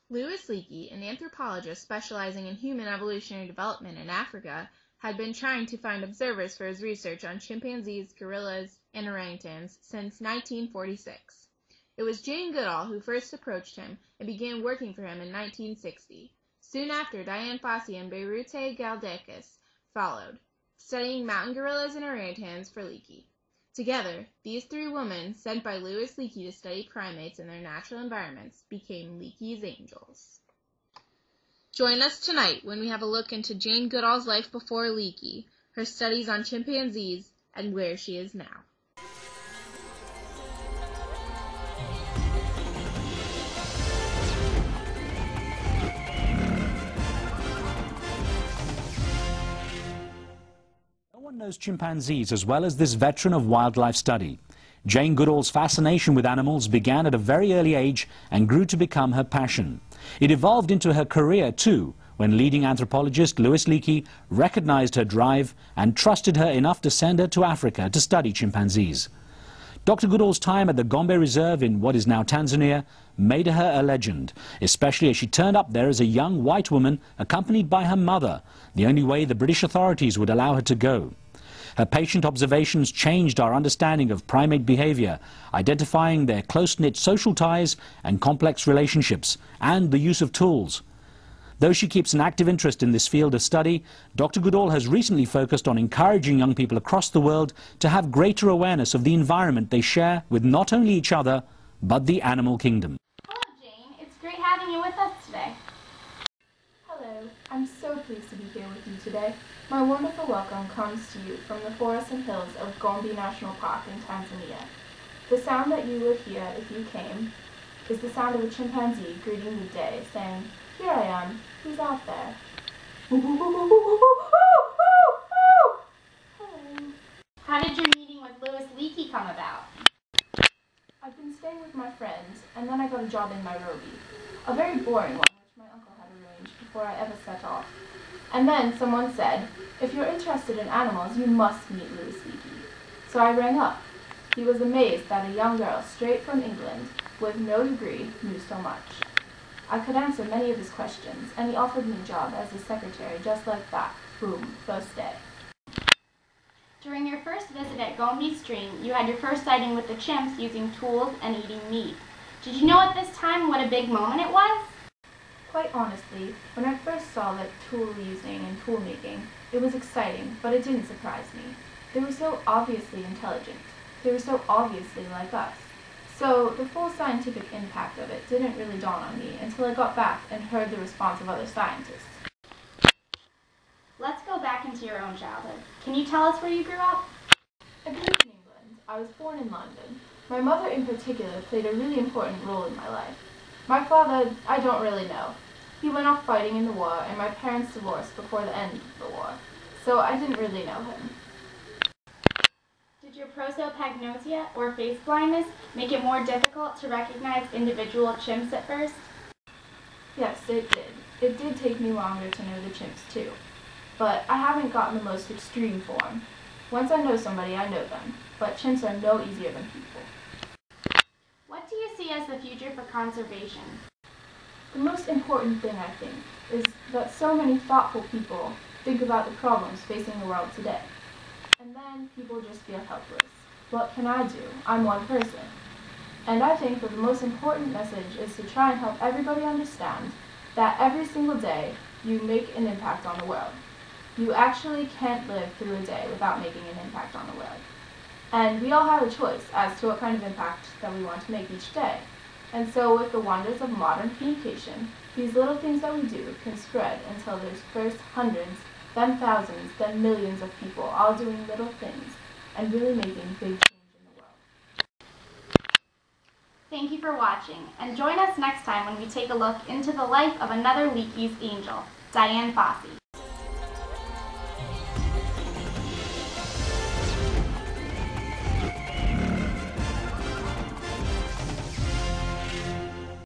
Louis Leakey, an anthropologist specializing in human evolutionary development in Africa, had been trying to find observers for his research on chimpanzees, gorillas, and orangutans since 1946. It was Jane Goodall who first approached him and began working for him in 1960. Soon after, Diane Fossey and Beirute Galdekis followed, studying mountain gorillas and orangutans for Leakey. Together, these three women, sent by Louis Leakey to study primates in their natural environments, became Leakey's angels. Join us tonight when we have a look into Jane Goodall's life before Leakey, her studies on chimpanzees, and where she is now. No one knows chimpanzees as well as this veteran of wildlife study. Jane Goodall's fascination with animals began at a very early age and grew to become her passion. It evolved into her career too, when leading anthropologist Louis Leakey recognized her drive and trusted her enough to send her to Africa to study chimpanzees. Dr. Goodall's time at the Gombe Reserve in what is now Tanzania made her a legend, especially as she turned up there as a young white woman accompanied by her mother, the only way the British authorities would allow her to go. Her patient observations changed our understanding of primate behavior, identifying their close-knit social ties and complex relationships, and the use of tools. Though she keeps an active interest in this field of study, Dr. Goodall has recently focused on encouraging young people across the world to have greater awareness of the environment they share with not only each other, but the animal kingdom. Hello, Jane. It's great having you with us today. Hello. I'm so pleased to be here with you today. My wonderful welcome comes to you from the forests and hills of Gombe National Park in Tanzania. The sound that you would hear if you came is the sound of a chimpanzee greeting the day, saying, "Here I am, who's out there?" Hello. How did your meeting with Louis Leakey come about? I've been staying with my friends, and then I got a job in Nairobi. A very boring one, which my uncle had arranged before I ever set off. And then someone said, "If you're interested in animals, you must meet Louis Leakey." So I rang up. He was amazed that a young girl straight from England, with no degree, knew so much. I could answer many of his questions, and he offered me a job as his secretary just like that. Boom, first day. During your first visit at Gombe Stream, you had your first sighting with the chimps using tools and eating meat. Did you know at this time what a big moment it was? Quite honestly, when I first saw that tool using and tool making, it was exciting, but it didn't surprise me. They were so obviously intelligent. They were so obviously like us. So the full scientific impact of it didn't really dawn on me until I got back and heard the response of other scientists. Let's go back into your own childhood. Can you tell us where you grew up? I grew up in England. I was born in London. My mother in particular played a really important role in my life. My father, I don't really know. He went off fighting in the war, and my parents divorced before the end of the war, so I didn't really know him. Did your prosopagnosia, or face blindness, make it more difficult to recognize individual chimps at first? Yes, it did. It did take me longer to know the chimps too. But I haven't gotten the most extreme form. Once I know somebody, I know them. But chimps are no easier than people. What do you see as the future for conservation? The most important thing, I think, is that so many thoughtful people think about the problems facing the world today. And then people just feel helpless. What can I do? I'm one person. And I think that the most important message is to try and help everybody understand that every single day you make an impact on the world. You actually can't live through a day without making an impact on the world. And we all have a choice as to what kind of impact that we want to make each day. And so with the wonders of modern communication, these little things that we do can spread until there's first hundreds, then thousands, then millions of people all doing little things and really making big change in the world. Thank you for watching, and join us next time when we take a look into the life of another Leakey's angel, Diane Fossey.